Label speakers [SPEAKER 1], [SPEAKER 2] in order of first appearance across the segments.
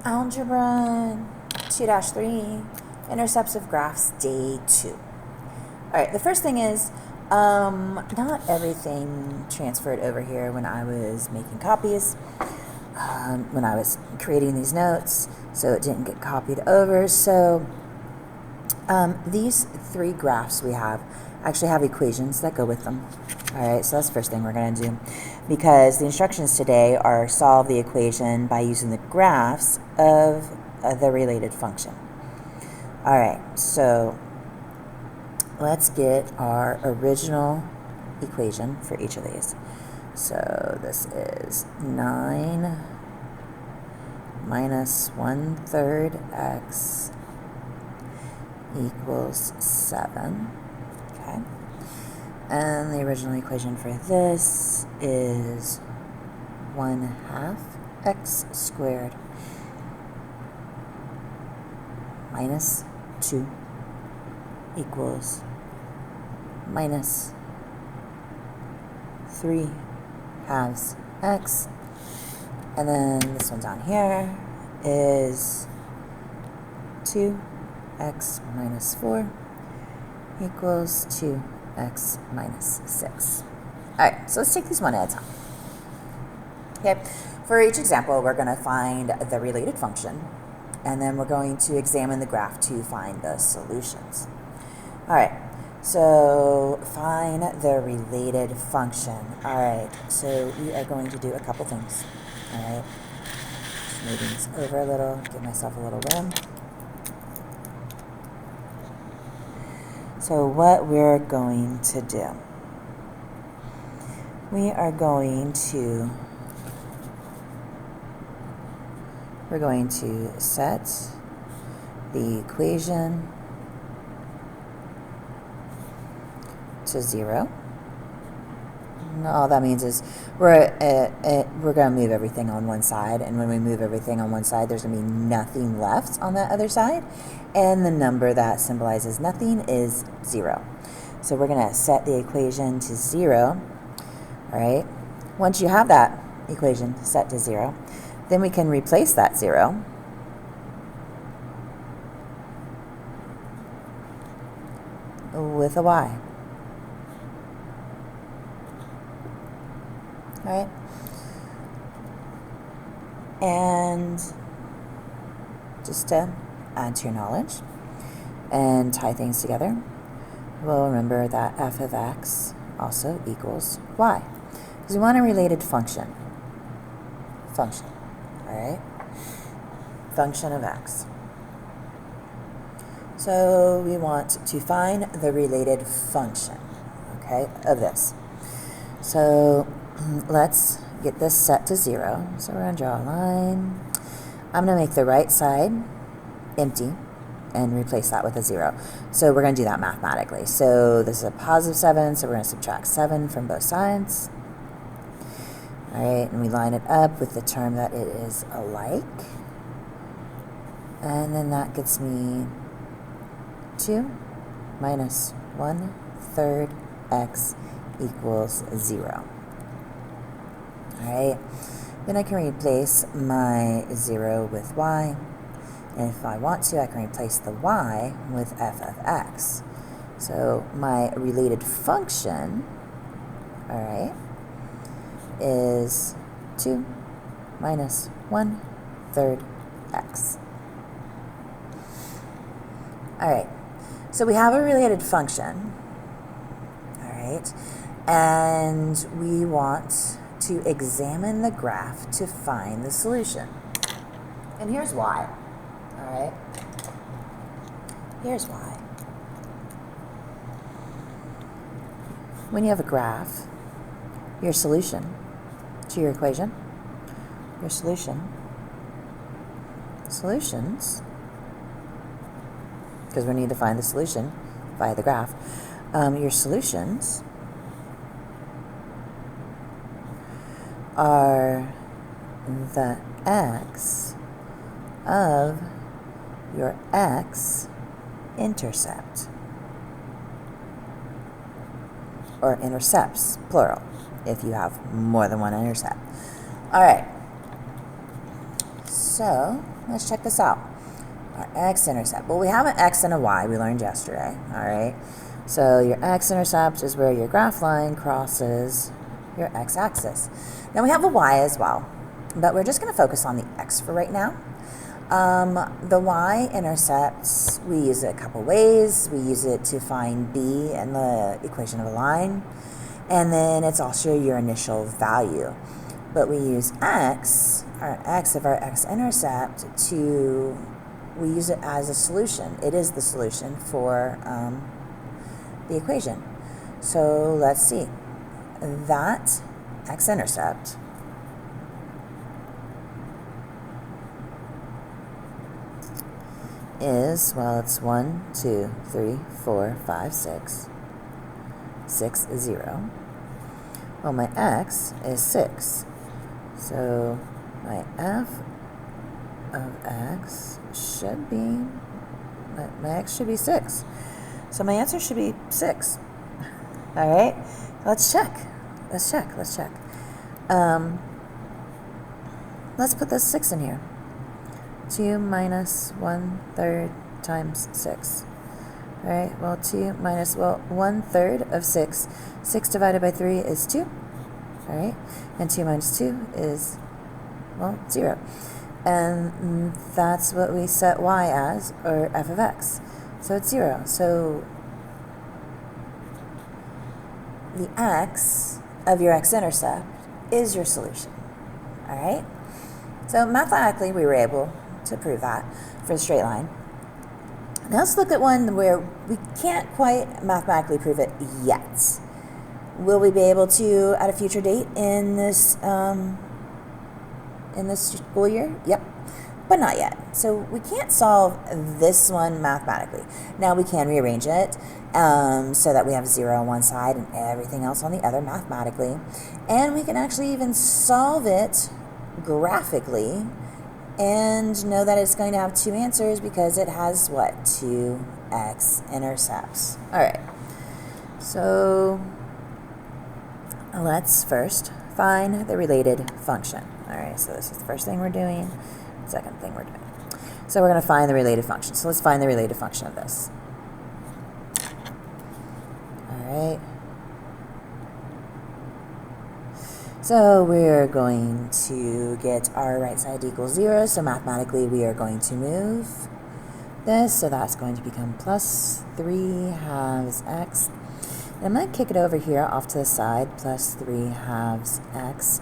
[SPEAKER 1] Algebra 2-3, Intercepts of Graphs, Day 2. All right, the first thing is not everything transferred over here when I was making copies, when I was creating these notes, so it didn't get copied over. So these three graphs we have actually have equations that go with them. All right, so that's the first thing we're going to do, because the instructions today are solve the equation by using the graphs of the related function. All right, so let's get our original equation for each of these. So this is 9 minus 1/3 x equals 7. Okay. And the original equation for this is 1/2 x squared minus 2 equals minus 3/2 x. And then this one down here is 2x minus 4 equals 2x minus 6. All right, so let's take these one at a time. Okay, for each example, we're going to find the related function, and then we're going to examine the graph to find the solutions. All right, so find the related function. All right, so we are going to do a couple things. All right, just moving this over a little, give myself a little room. So what we're going to do, we're going to set the equation to 0. And all that means is we're going to move everything on one side, and when we move everything on one side, there's going to be nothing left on that other side, and the number that symbolizes nothing is 0. So we're going to set the equation to 0. All right. Once you have that equation set to 0, then we can replace that 0 with a y. All right. And just to add to your knowledge and tie things together, we'll remember that f of x also equals y, because we want a related function. All right, function of x. So we want to find the related function, okay, of this. So let's get this set to 0. So we're going to draw a line. I'm going to make the right side empty and replace that with a 0. So we're going to do that mathematically. So this is a positive 7, so we're going to subtract 7 from both sides. All right, and we line it up with the term that it is alike. And then that gets me 2 minus 1/3 x equals 0. All right, then I can replace my 0 with y. And if I want to, I can replace the y with f of x. So my related function, all right, is 2 minus 1/3 x. All right, so we have a related function, all right, and we want to examine the graph to find the solution. And here's why, all right? Here's why. When you have a graph, your solution to your equation, your solutions, because we need to find the solution via the graph, your solutions are the x of your x-intercept, or intercepts, plural, if you have more than one intercept. All right, so let's check this out. Our x-intercept. Well, we have an x and a y we learned yesterday, all right? So your x-intercept is where your graph line crosses your x-axis. Now we have a y as well, but we're just going to focus on the x for right now. The y-intercepts, we use it a couple ways. We use it to find b in the equation of a line, and then it's also your initial value. But we use x, our x of our x-intercept, we use it as a solution. It is the solution for the equation. So let's see. That x-intercept is, well, it's 1, 2, 3, 4, 5, 6. 6, 0. Well, my x is 6. So my f of x should be, my x should be 6. So my answer should be 6. All right, let's check. Let's check. Let's put this 6 in here. 2 minus 1/3 times 6. All right, well, 2 minus, well, 1/3 of 6. 6 divided by 3 is 2. All right, and 2 minus 2 is, well, 0. And that's what we set y as, or f of x. So it's 0. So the x of your x-intercept is your solution. All right? So mathematically, we were able to prove that for the straight line. Now let's look at one where we can't quite mathematically prove it yet. Will we be able to at a future date in this school year? Yep, but not yet. So we can't solve this one mathematically. Now we can rearrange it so that we have 0 on one side and everything else on the other mathematically. And we can actually even solve it graphically and know that it's going to have 2 answers because it has, what, 2 x-intercepts. All right, so let's first find the related function. All right, so this is the first thing we're doing, second thing we're doing. So we're going to find the related function. So let's find the related function of this. All right. So we're going to get our right side equals 0. So mathematically, we are going to move this. So that's going to become plus 3 halves x. And I'm going to kick it over here off to the side, plus 3 halves x.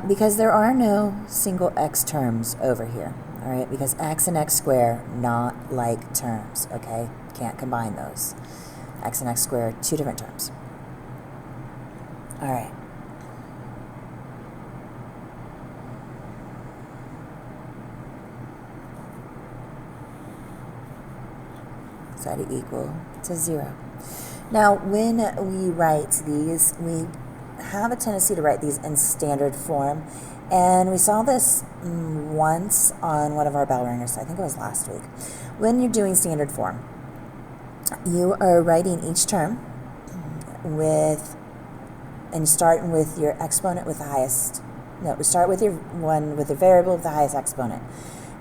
[SPEAKER 1] Because there are no single x terms over here, all right? Because x and x squared, not like terms, okay? Can't combine those. X and x squared, 2 different terms. All right. Set it equal to 0. Now, when we write these, we have a tendency to write these in standard form, and we saw this once on one of our bell ringers. I think it was last week. When you're doing standard form, you are writing each term and starting with your exponent with the highest. No, we start with your one with the variable with the highest exponent,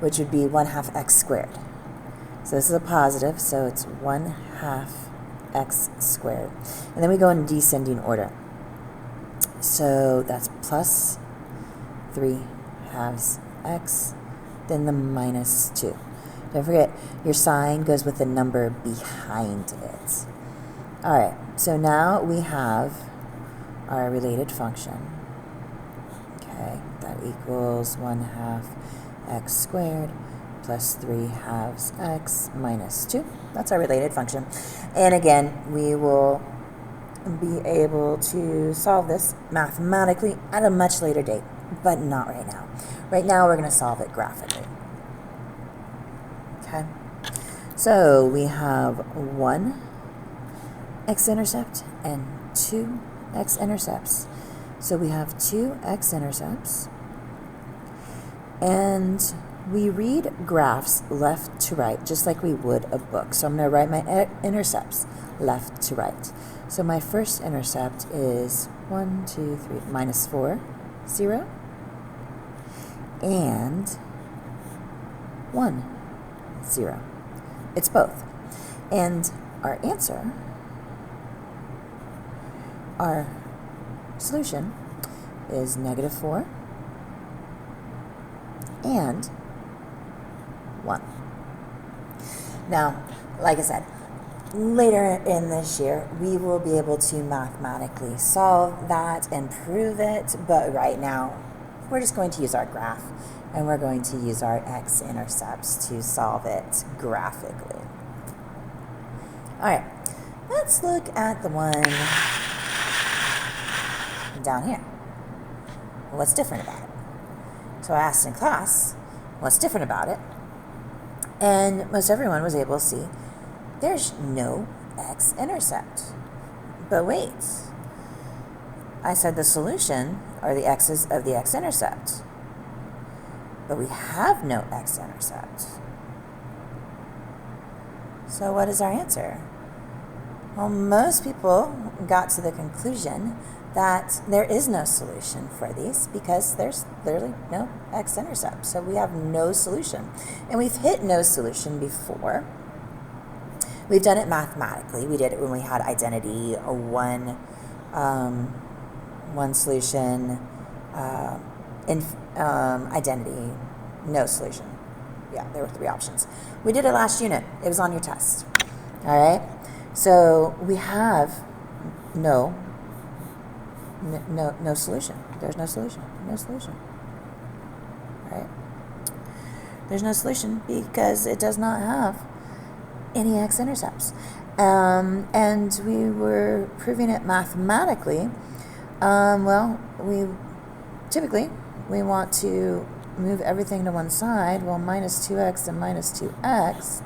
[SPEAKER 1] which would be 1/2 x squared. So this is a positive, so it's 1/2 x squared, and then we go in descending order. So that's plus 3 halves x, then the minus 2. Don't forget, your sign goes with the number behind it. All right, so now we have our related function. Okay, that equals 1/2 x squared plus 3 halves x minus 2. That's our related function. And again, we will be able to solve this mathematically at a much later date, but not right now. Right now, we're going to solve it graphically. Okay, so we have 1 x-intercept and 2 x-intercepts. So we have 2 x-intercepts, and we read graphs left to right, just like we would a book. So I'm going to write my intercepts left to right. So my first intercept is 1, 2, 3, minus 4, 0. And 1, 0. It's both. And our answer, our solution, is -4 and 1. Now, like I said, later in this year, we will be able to mathematically solve that and prove it, but right now, we're just going to use our graph, and we're going to use our x-intercepts to solve it graphically. All right, let's look at the one down here. What's different about it? So I asked in class, what's different about it? And most everyone was able to see there's no x-intercept. But wait, I said the solution are the x's of the x-intercept. But we have no x-intercept. So what is our answer? Well, most people got to the conclusion that there is no solution for these because there's literally no x-intercept. So we have no solution. And we've hit no solution before. We've done it mathematically. We did it when we had identity, one solution, identity, no solution. Yeah, there were 3 options. We did it last unit. It was on your test. All right? So we have no solution. There's no solution. No solution. All right? There's no solution because it does not have any x-intercepts. And we were proving it mathematically. Well, typically we want to move everything to one side. Well, minus 2x and minus 2x,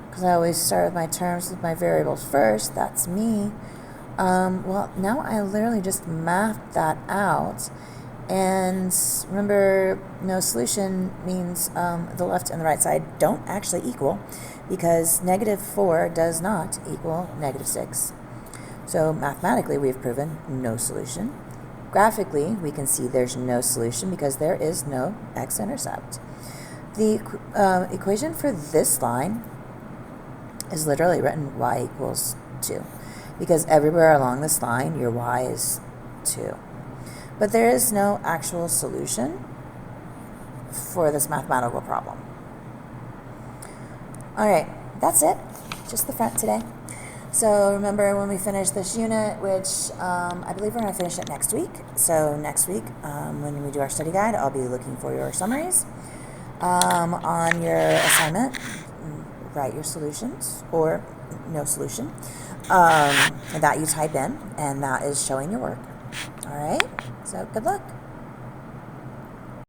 [SPEAKER 1] because I always start with my terms with my variables first. That's me. Well, now I literally just mathed that out. And remember, no solution means the left and the right side don't actually equal, because -4 does not equal -6. So mathematically, we've proven no solution. Graphically, we can see there's no solution because there is no x-intercept. The equation for this line is literally written y equals 2, because everywhere along this line, your y is 2. But there is no actual solution for this mathematical problem. All right, that's it. Just the front today. So remember when we finish this unit, which I believe we're going to finish it next week. So next week, when we do our study guide, I'll be looking for your summaries. On your assignment, write your solutions or no solution that you type in, and that is showing your work. All right, so good luck.